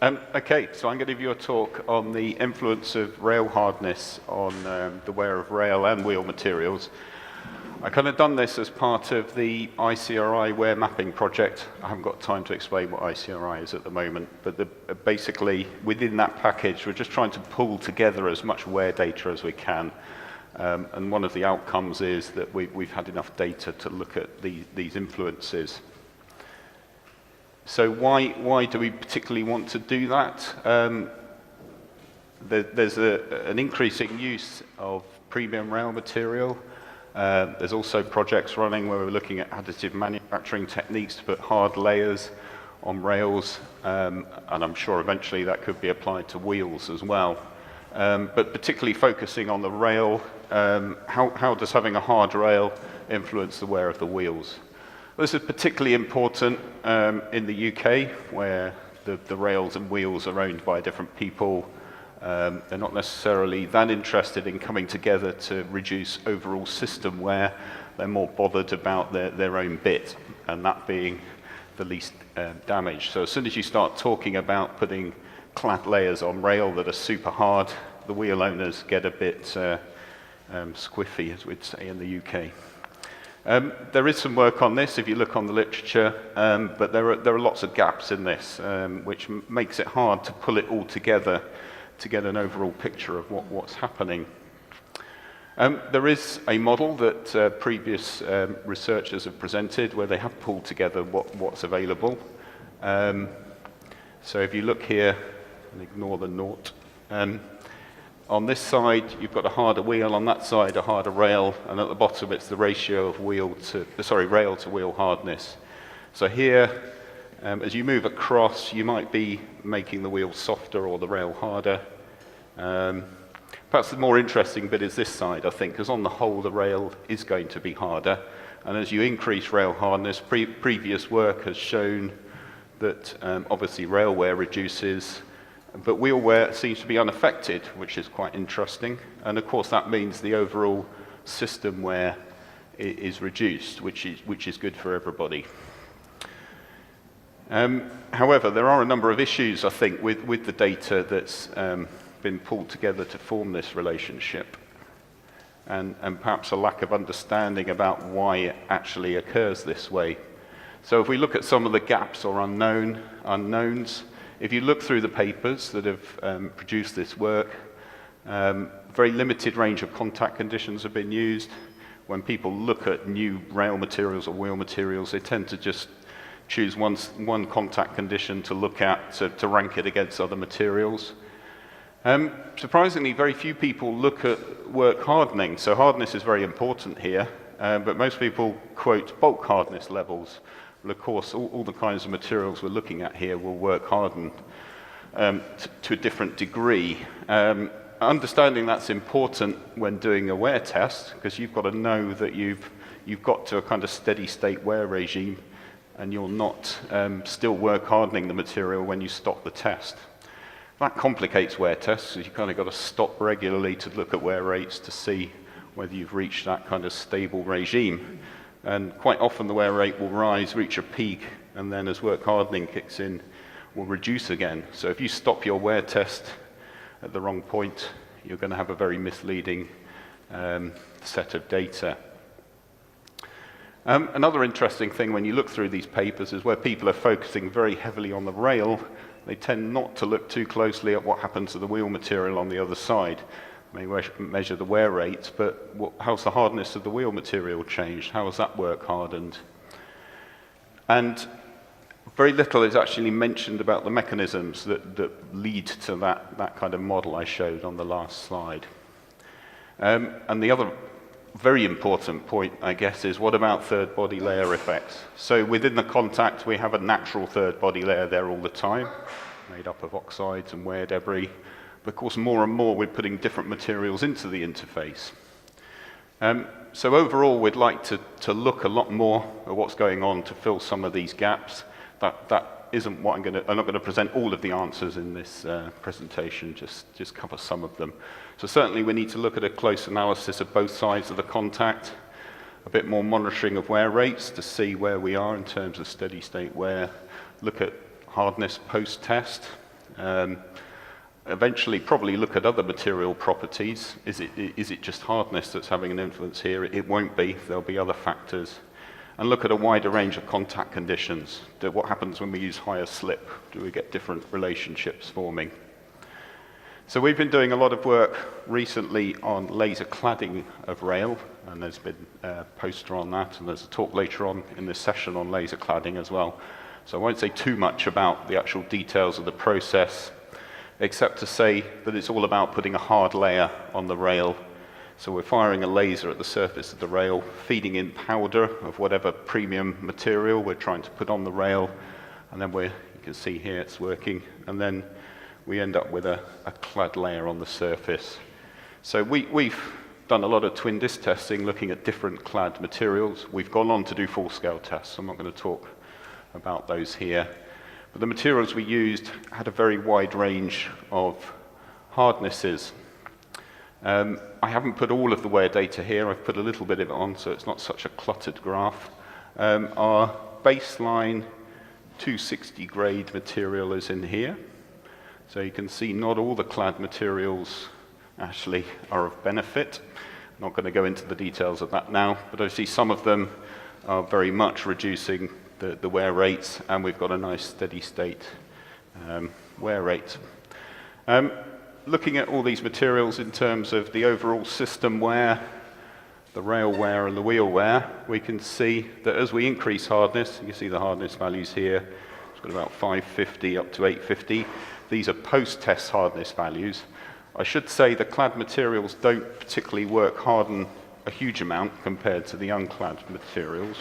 Okay, so I'm going to give you a talk on the influence of rail hardness on the wear of rail and wheel materials. I kind of done this as part of the ICRI wear mapping project. I haven't got time to explain what ICRI is at the moment, but basically within that package we're just trying to pull together as much wear data as we can. And one of the outcomes is that we've had enough data to look at these influences. So why do we particularly want to do that? There's an increasing use of premium rail material. There's also projects running where we're looking at additive manufacturing techniques to put hard layers on rails, and I'm sure eventually that could be applied to wheels as well. But particularly focusing on the rail, how does having a hard rail influence the wear of the wheels? This is particularly important in the UK, where the rails and wheels are owned by different people. They're not necessarily that interested in coming together to reduce overall system wear. They're more bothered about their own bit, and that being the least damage. So as soon as you start talking about putting clad layers on rail that are super hard, the wheel owners get a bit squiffy, as we'd say in the UK. There is some work on this if you look on the literature, but there are lots of gaps in this, which makes it hard to pull it all together to get an overall picture of what's happening. There is a model that previous researchers have presented where they have pulled together what's available. So if you look here and ignore the naught, on this side, you've got a harder wheel, on that side, a harder rail, and at the bottom, it's the ratio of rail to wheel hardness. So here, as you move across, you might be making the wheel softer or the rail harder. Perhaps the more interesting bit is this side, I think, because on the whole, the rail is going to be harder. And as you increase rail hardness, previous work has shown that obviously rail wear reduces, but wheel wear seems to be unaffected, which is quite interesting. And of course, that means the overall system wear is reduced, which is good for everybody. However, there are a number of issues, I think, with the data that's been pulled together to form this relationship, and perhaps a lack of understanding about why it actually occurs this way. So if we look at some of the gaps or unknowns, if you look through the papers that have produced this work, very limited range of contact conditions have been used. When people look at new rail materials or wheel materials, they tend to just choose one contact condition to look at to rank it against other materials. Surprisingly, very few people look at work hardening. So hardness is very important here, but most people quote bulk hardness levels. Well, of course, all the kinds of materials we're looking at here will work harden to a different degree. Understanding that's important when doing a wear test, because you've got to know that you've got to a kind of steady state wear regime, and you're not still work hardening the material when you stop the test. That complicates wear tests, so you've kind of got to stop regularly to look at wear rates to see whether you've reached that kind of stable regime. And quite often the wear rate will rise, reach a peak, and then as work hardening kicks in, will reduce again. So if you stop your wear test at the wrong point, you're going to have a very misleading set of data. Another interesting thing when you look through these papers is where people are focusing very heavily on the rail, they tend not to look too closely at what happens to the wheel material on the other side. They measure the wear rate, but how's the hardness of the wheel material changed? How has that work hardened? And very little is actually mentioned about the mechanisms that lead to that kind of model I showed on the last slide. And the other very important point, I guess, is what about third body layer effects? So within the contact, we have a natural third body layer there all the time, made up of oxides and wear debris. But of course, more and more, we're putting different materials into the interface. So overall, we'd like to look a lot more at what's going on to fill some of these gaps. That isn't what I'm not going to present all of the answers in this presentation, just cover some of them. So certainly we need to look at a close analysis of both sides of the contact, a bit more monitoring of wear rates to see where we are in terms of steady state wear, look at hardness post-test, Eventually, probably look at other material properties. Is it just hardness that's having an influence here? It won't be. There'll be other factors. And look at a wider range of contact conditions. What happens when we use higher slip? Do we get different relationships forming? So we've been doing a lot of work recently on laser cladding of rail, and there's been a poster on that, and there's a talk later on in this session on laser cladding as well. So I won't say too much about the actual details of the process, except to say that it's all about putting a hard layer on the rail. So we're firing a laser at the surface of the rail, feeding in powder of whatever premium material we're trying to put on the rail, and then you can see here it's working, and then we end up with a clad layer on the surface. So we've done a lot of twin disc testing looking at different clad materials. We've gone on to do full-scale tests. I'm not going to talk about those here. But the materials we used had a very wide range of hardnesses. I haven't put all of the wear data here. I've put a little bit of it on, so it's not such a cluttered graph. Our baseline 260 grade material is in here. So you can see not all the clad materials actually are of benefit. I'm not going to go into the details of that now, but I see some of them are very much reducing the wear rates, and we've got a nice steady state wear rate. Looking at all these materials in terms of the overall system wear, the rail wear and the wheel wear, we can see that as we increase hardness, you can see the hardness values here, it's got about 550 up to 850. These are post-test hardness values. I should say the clad materials don't particularly work harden a huge amount compared to the unclad materials.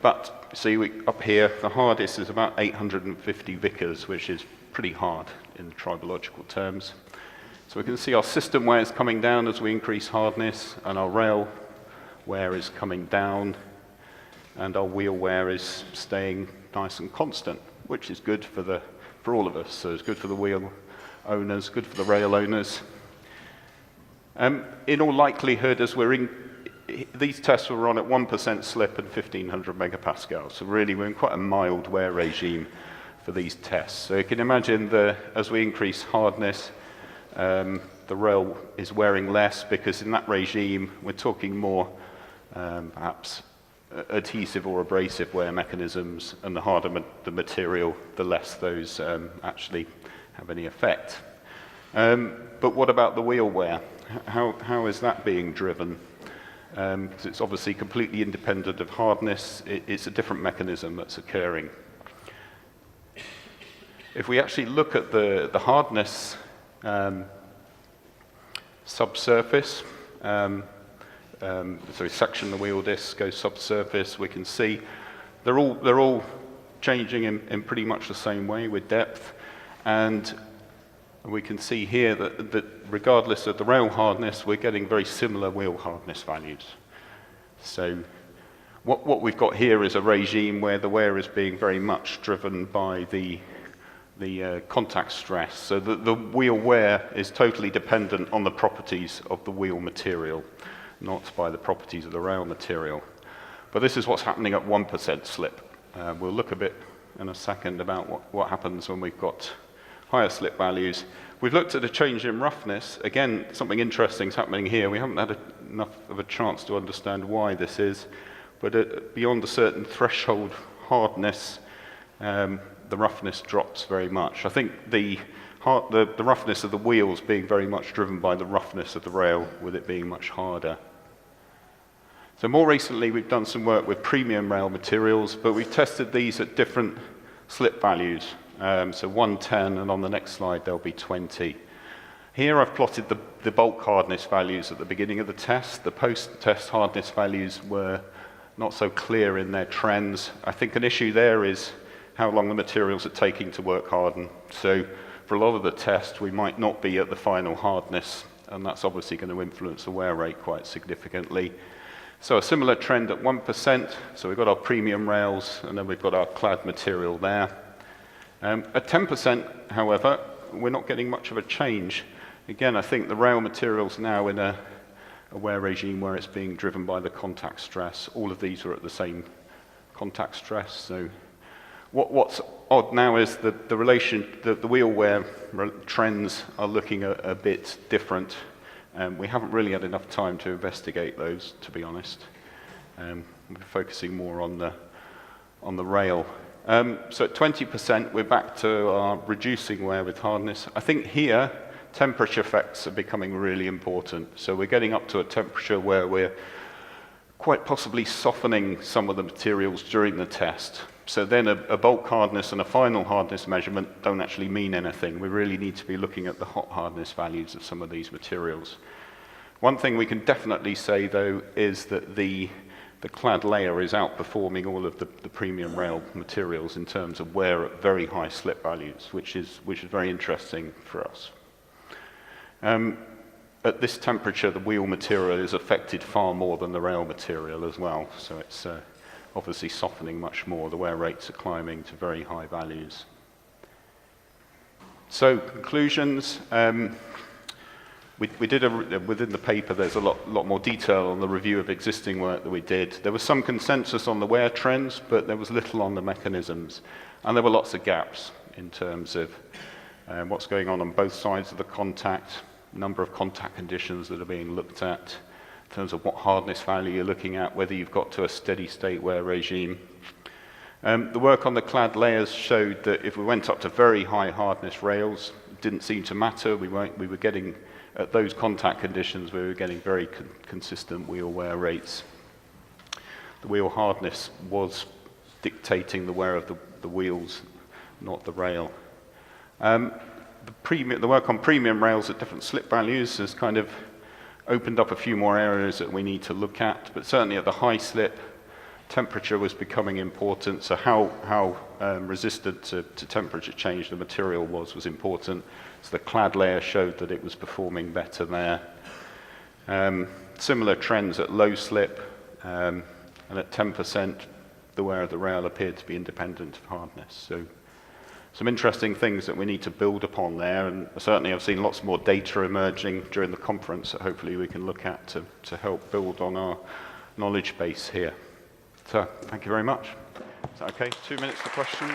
But see, up here, the hardest is about 850 Vickers, which is pretty hard in tribological terms. So we can see our system wear is coming down as we increase hardness, and our rail wear is coming down, and our wheel wear is staying nice and constant, which is good for all of us. So it's good for the wheel owners, good for the rail owners. In all likelihood, as these tests were on at 1% slip and 1500 megapascals. So really, we're in quite a mild wear regime for these tests. So you can imagine as we increase hardness, the rail is wearing less, because in that regime, we're talking more perhaps adhesive or abrasive wear mechanisms, and the harder the material, the less those actually have any effect. But what about the wheel wear? How is that being driven? Because it's obviously completely independent of hardness. It's a different mechanism that's occurring. If we actually look at the hardness subsurface, so we section the wheel disc, go subsurface, we can see they're all changing in pretty much the same way with depth, and we can see here that regardless of the rail hardness, we're getting very similar wheel hardness values. So what we've got here is a regime where the wear is being very much driven by the contact stress. So the wheel wear is totally dependent on the properties of the wheel material, not by the properties of the rail material. But this is what's happening at 1% slip. We'll look a bit in a second about what happens when we've got higher slip values. We've looked at a change in roughness. Again, something interesting is happening here. We haven't had enough of a chance to understand why this is, but beyond a certain threshold hardness, the roughness drops very much. I think the roughness of the wheels being very much driven by the roughness of the rail, with it being much harder. So more recently, we've done some work with premium rail materials, but we've tested these at different slip values. So 110, and on the next slide, there'll be 20. Here I've plotted the bulk hardness values at the beginning of the test. The post-test hardness values were not so clear in their trends. I think an issue there is how long the materials are taking to work harden. So for a lot of the test, we might not be at the final hardness, and that's obviously going to influence the wear rate quite significantly. So a similar trend at 1%. So we've got our premium rails, and then we've got our clad material there. At 10%, however, we're not getting much of a change. Again, I think the rail material's now in a wear regime where it's being driven by the contact stress. All of these are at the same contact stress, so What's odd now is that the wheel wear trends are looking a bit different. We haven't really had enough time to investigate those, to be honest. We're focusing more on the rail. So at 20%, we're back to our reducing wear with hardness. I think here, temperature effects are becoming really important. So we're getting up to a temperature where we're quite possibly softening some of the materials during the test. So then a bulk hardness and a final hardness measurement don't actually mean anything. We really need to be looking at the hot hardness values of some of these materials. One thing we can definitely say, though, is that the clad layer is outperforming all of the premium rail materials in terms of wear at very high slip values, which is very interesting for us. At this temperature, the wheel material is affected far more than the rail material as well, so it's obviously softening much more. The wear rates are climbing to very high values. So conclusions. We did within the paper, there's a lot more detail on the review of existing work that we did. There was some consensus on the wear trends, but there was little on the mechanisms. And there were lots of gaps in terms of what's going on both sides of the contact, number of contact conditions that are being looked at, in terms of what hardness value you're looking at, whether you've got to a steady state wear regime. The work on the clad layers showed that if we went up to very high hardness rails, it didn't seem to matter. We were getting, at those contact conditions, we were getting very consistent wheel wear rates. The wheel hardness was dictating the wear of the wheels, not the rail. The work on premium rails at different slip values has kind of opened up a few more areas that we need to look at, but certainly at the high slip, temperature was becoming important, so how resistant to temperature change the material was important. So the clad layer showed that it was performing better there. Similar trends at low slip, and at 10%, the wear of the rail appeared to be independent of hardness. So some interesting things that we need to build upon there, and certainly I've seen lots more data emerging during the conference that hopefully we can look at to help build on our knowledge base here. So thank you very much. Is that okay? 2 minutes for questions?